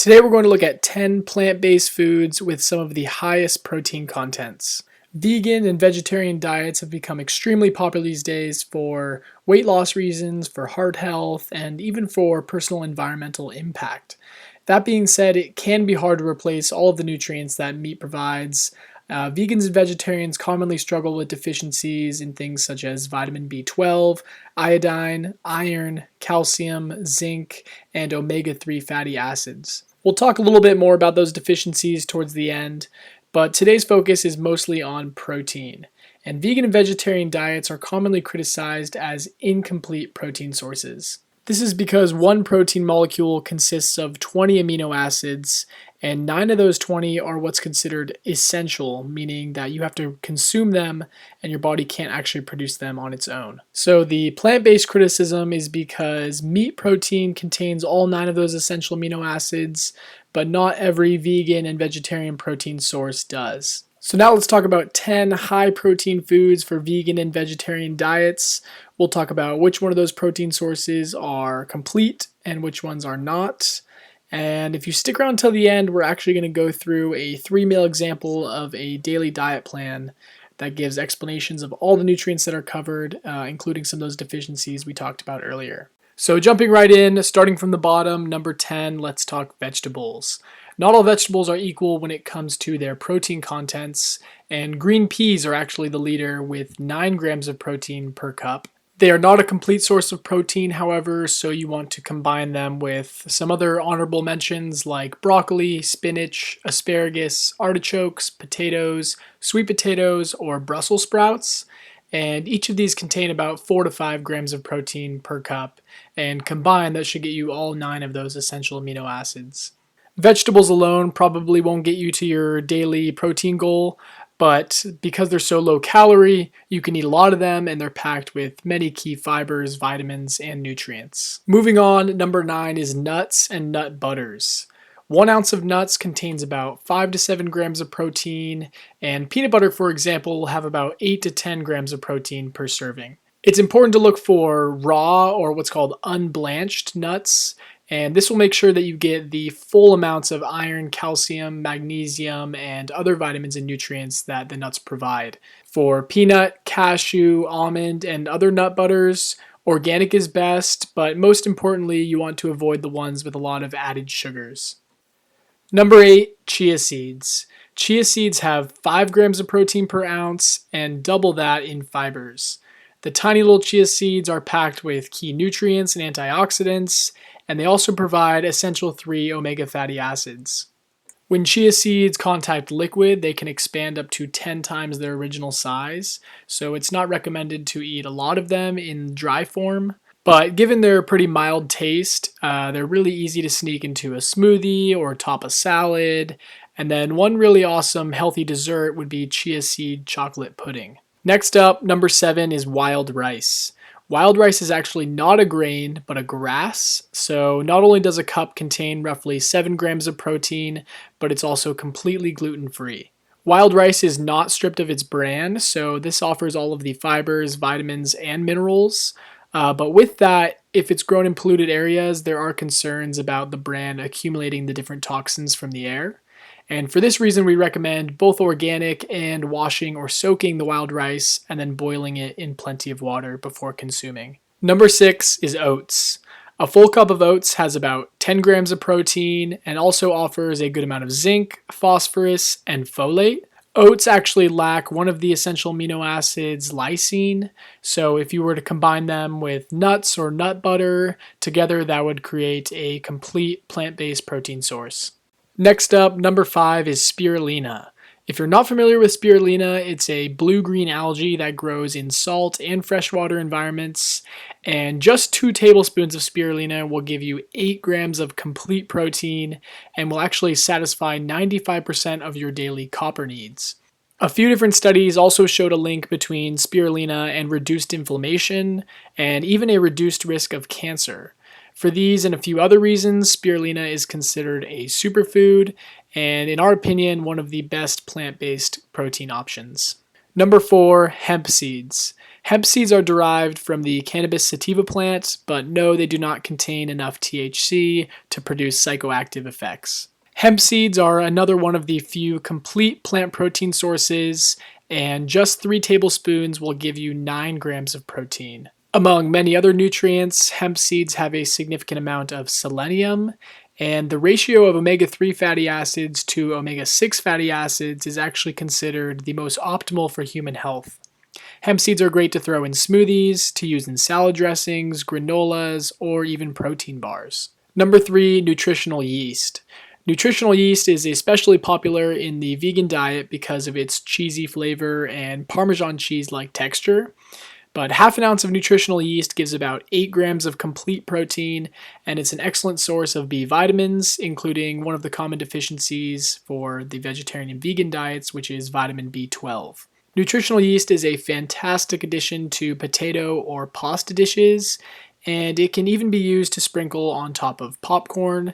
Today we're going to look at 10 plant-based foods with some of the highest protein contents. Vegan and vegetarian diets have become extremely popular these days for weight loss reasons, for heart health, and even for personal environmental impact. That being said, it can be hard to replace all of the nutrients that meat provides. Vegans and vegetarians commonly struggle with deficiencies in things such as vitamin B12, iodine, iron, calcium, zinc, and omega-3 fatty acids. We'll talk a little bit more about those deficiencies towards the end, but today's focus is mostly on protein. And vegan and vegetarian diets are commonly criticized as incomplete protein sources. This is because one protein molecule consists of 20 amino acids, and 9 of those 20 are what's considered essential, meaning that you have to consume them and your body can't actually produce them on its own. So the plant-based criticism is because meat protein contains all 9 of those essential amino acids, but not every vegan and vegetarian protein source does. So now let's talk about 10 high protein foods for vegan and vegetarian diets. We'll talk about which one of those protein sources are complete and which ones are not. And if you stick around till the end, we're actually going to go through a 3-meal example of a daily diet plan that gives explanations of all the nutrients that are covered, including some of those deficiencies we talked about earlier. So jumping right in, starting from the bottom, number 10, let's talk vegetables. Not all vegetables are equal when it comes to their protein contents, and green peas are actually the leader with 9 grams of protein per cup. They are not a complete source of protein, however, so you want to combine them with some other honorable mentions like broccoli, spinach, asparagus, artichokes, potatoes, sweet potatoes, or Brussels sprouts. And each of these contain about 4 to 5 grams of protein per cup, and combined that should get you all 9 of those essential amino acids. Vegetables alone probably won't get you to your daily protein goal, but because they're so low calorie, you can eat a lot of them and they're packed with many key fibers, vitamins, and nutrients. Moving on, number 9 is nuts and nut butters. 1 ounce of nuts contains about 5 to 7 grams of protein, and peanut butter, for example, will have about 8 to 10 grams of protein per serving. It's important to look for raw or what's called unblanched nuts, and this will make sure that you get the full amounts of iron, calcium, magnesium, and other vitamins and nutrients that the nuts provide. For peanut, cashew, almond, and other nut butters, organic is best, but most importantly, you want to avoid the ones with a lot of added sugars. Number 8, chia seeds. Chia seeds have 5 grams of protein per ounce and double that in fibers. The tiny little chia seeds are packed with key nutrients and antioxidants, and they also provide essential 3 omega fatty acids. When chia seeds contact liquid, they can expand up to 10 times their original size, so it's not recommended to eat a lot of them in dry form. But given their pretty mild taste, they're really easy to sneak into a smoothie or top a salad. And then one really awesome healthy dessert would be chia seed chocolate pudding. Next up, number 7 is wild rice. Wild rice is actually not a grain, but a grass. So not only does a cup contain roughly 7 grams of protein, but it's also completely gluten-free. Wild rice is not stripped of its bran, so this offers all of the fibers, vitamins, and minerals. But with that, if it's grown in polluted areas, there are concerns about the bran accumulating the different toxins from the air. And for this reason, we recommend both organic and washing or soaking the wild rice and then boiling it in plenty of water before consuming. Number 6 is oats. A full cup of oats has about 10 grams of protein and also offers a good amount of zinc, phosphorus, and folate. Oats actually lack one of the essential amino acids, lysine, so if you were to combine them with nuts or nut butter together, that would create a complete plant-based protein source. Next up, number 5 is spirulina. If you're not familiar with spirulina, it's a blue-green algae that grows in salt and freshwater environments, and just 2 tablespoons of spirulina will give you 8 grams of complete protein and will actually satisfy 95% of your daily copper needs. A few different studies also showed a link between spirulina and reduced inflammation and even a reduced risk of cancer. For these and a few other reasons, spirulina is considered a superfood and, in our opinion, one of the best plant-based protein options. Number 4, hemp seeds. Hemp seeds are derived from the cannabis sativa plant, but no, they do not contain enough THC to produce psychoactive effects. Hemp seeds are another one of the few complete plant protein sources, and just 3 tablespoons will give you 9 grams of protein. Among many other nutrients, hemp seeds have a significant amount of selenium, and the ratio of omega 3 fatty acids to omega 6 fatty acids is actually considered the most optimal for human health. Hemp seeds are great to throw in smoothies, to use in salad dressings, granolas, or even protein bars. Number 3, nutritional yeast. Nutritional yeast is especially popular in the vegan diet because of its cheesy flavor and Parmesan cheese-like texture. But half an ounce of nutritional yeast gives about 8 grams of complete protein, and it's an excellent source of B vitamins, including one of the common deficiencies for the vegetarian and vegan diets, which is vitamin B12. Nutritional yeast is a fantastic addition to potato or pasta dishes, and it can even be used to sprinkle on top of popcorn.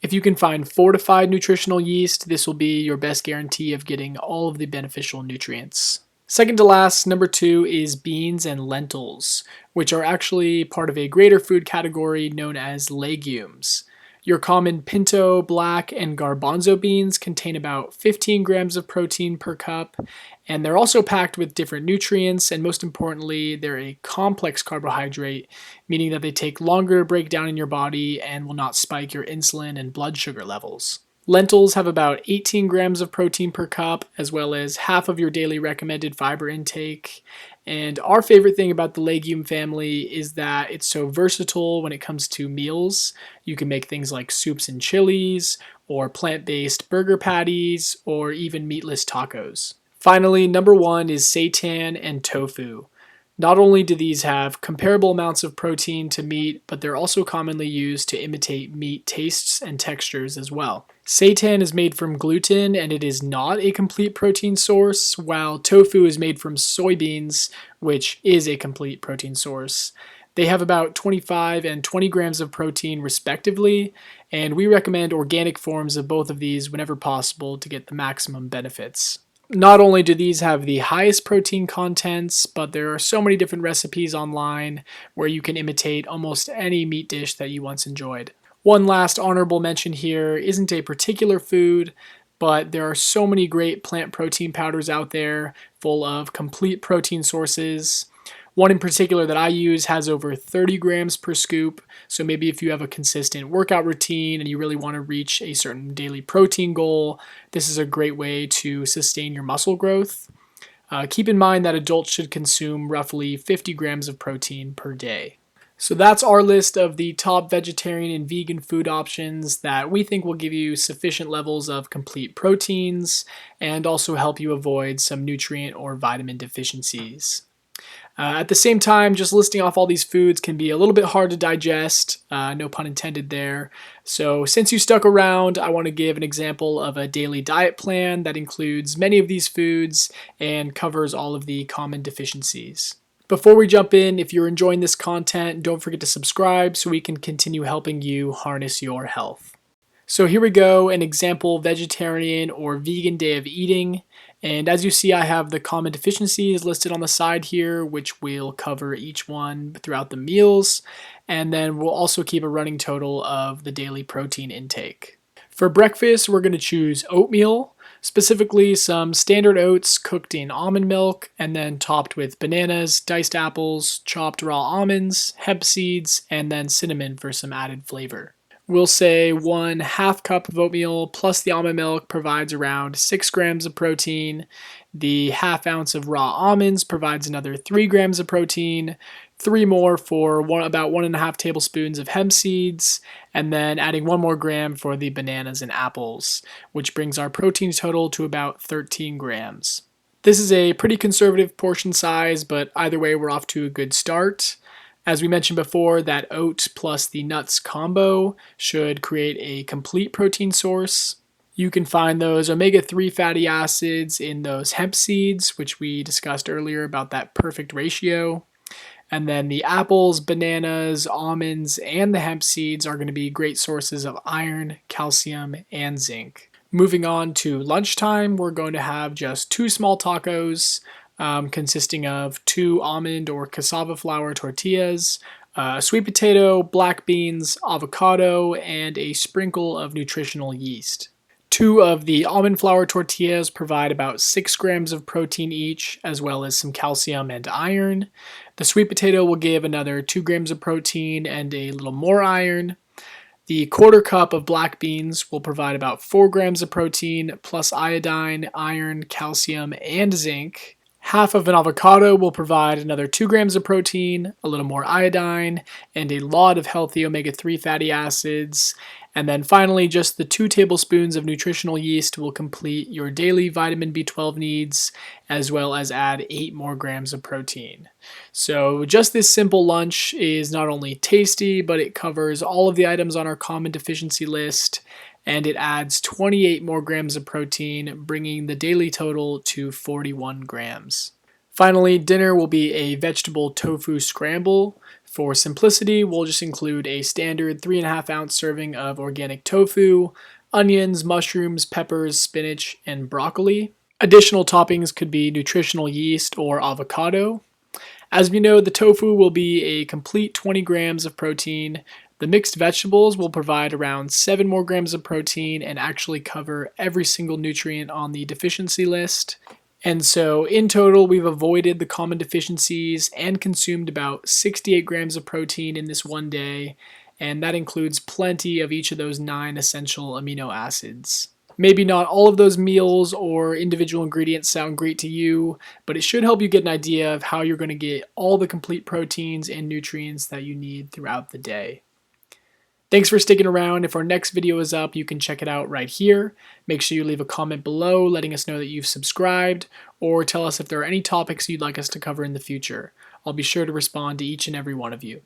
If you can find fortified nutritional yeast, this will be your best guarantee of getting all of the beneficial nutrients. Second to last, number 2 is beans and lentils, which are actually part of a greater food category known as legumes. Your common pinto, black, and garbanzo beans contain about 15 grams of protein per cup, and they're also packed with different nutrients, and most importantly, they're a complex carbohydrate, meaning that they take longer to break down in your body and will not spike your insulin and blood sugar levels. Lentils have about 18 grams of protein per cup, as well as half of your daily recommended fiber intake. And our favorite thing about the legume family is that it's so versatile when it comes to meals. You can make things like soups and chilies, or plant-based burger patties, or even meatless tacos. Finally, number 1 is seitan and tofu. Not only do these have comparable amounts of protein to meat, but they're also commonly used to imitate meat tastes and textures as well. Seitan is made from gluten and it is not a complete protein source, while tofu is made from soybeans, which is a complete protein source. They have about 25 and 20 grams of protein respectively, and we recommend organic forms of both of these whenever possible to get the maximum benefits. Not only do these have the highest protein contents, but there are so many different recipes online where you can imitate almost any meat dish that you once enjoyed. One last honorable mention here isn't a particular food, but there are so many great plant protein powders out there full of complete protein sources. One in particular that I use has over 30 grams per scoop, so maybe if you have a consistent workout routine and you really want to reach a certain daily protein goal, this is a great way to sustain your muscle growth. Keep in mind that adults should consume roughly 50 grams of protein per day. So that's our list of the top vegetarian and vegan food options that we think will give you sufficient levels of complete proteins and also help you avoid some nutrient or vitamin deficiencies. At the same time, just listing off all these foods can be a little bit hard to digest, no pun intended there. So since you stuck around, I want to give an example of a daily diet plan that includes many of these foods and covers all of the common deficiencies. Before we jump in, if you're enjoying this content, don't forget to subscribe so we can continue helping you harness your health. So here we go, an example vegetarian or vegan day of eating. And as you see, I have the common deficiencies listed on the side here, which we'll cover each one throughout the meals. And then we'll also keep a running total of the daily protein intake. For breakfast, we're going to choose oatmeal, specifically some standard oats cooked in almond milk and then topped with bananas, diced apples, chopped raw almonds, hemp seeds, and then cinnamon for some added flavor. We'll say 1/2 cup of oatmeal plus the almond milk provides around 6 grams of protein. The 1/2 ounce of raw almonds provides another 3 grams of protein. 3 more for about 1.5 tablespoons of hemp seeds, and then adding 1 more gram for the bananas and apples, which brings our protein total to about 13 grams. This is a pretty conservative portion size, but either way, we're off to a good start. As we mentioned before, that oat plus the nuts combo should create a complete protein source. You can find those omega 3 fatty acids in those hemp seeds, which we discussed earlier about that perfect ratio. And then the apples, bananas, almonds, and the hemp seeds are going to be great sources of iron, calcium, and zinc. Moving on to lunchtime, we're going to have just 2 small tacos. consisting of 2 almond or cassava flour tortillas, sweet potato, black beans, avocado, and a sprinkle of nutritional yeast. 2 of the almond flour tortillas provide about 6 grams of protein each, as well as some calcium and iron. The sweet potato will give another 2 grams of protein and a little more iron. The quarter cup of black beans will provide about 4 grams of protein, plus iodine, iron, calcium, and zinc. Half of an avocado will provide another 2 grams of protein, a little more iodine, and a lot of healthy omega-3 fatty acids. And then finally, just the 2 tablespoons of nutritional yeast will complete your daily vitamin B12 needs, as well as add 8 more grams of protein. So just this simple lunch is not only tasty, but it covers all of the items on our common deficiency list, and it adds 28 more grams of protein, bringing the daily total to 41 grams. Finally, dinner will be a vegetable tofu scramble. For simplicity, we'll just include a standard 3.5 ounce serving of organic tofu, onions, mushrooms, peppers, spinach, and broccoli. Additional toppings could be nutritional yeast or avocado. As we know, the tofu will be a complete 20 grams of protein. The mixed vegetables will provide around 7 more grams of protein and actually cover every single nutrient on the deficiency list. And so in total, we've avoided the common deficiencies and consumed about 68 grams of protein in this one day, and that includes plenty of each of those 9 essential amino acids. Maybe not all of those meals or individual ingredients sound great to you, but it should help you get an idea of how you're going to get all the complete proteins and nutrients that you need throughout the day. Thanks for sticking around. If our next video is up, you can check it out right here. Make sure you leave a comment below letting us know that you've subscribed, or tell us if there are any topics you'd like us to cover in the future. I'll be sure to respond to each and every one of you.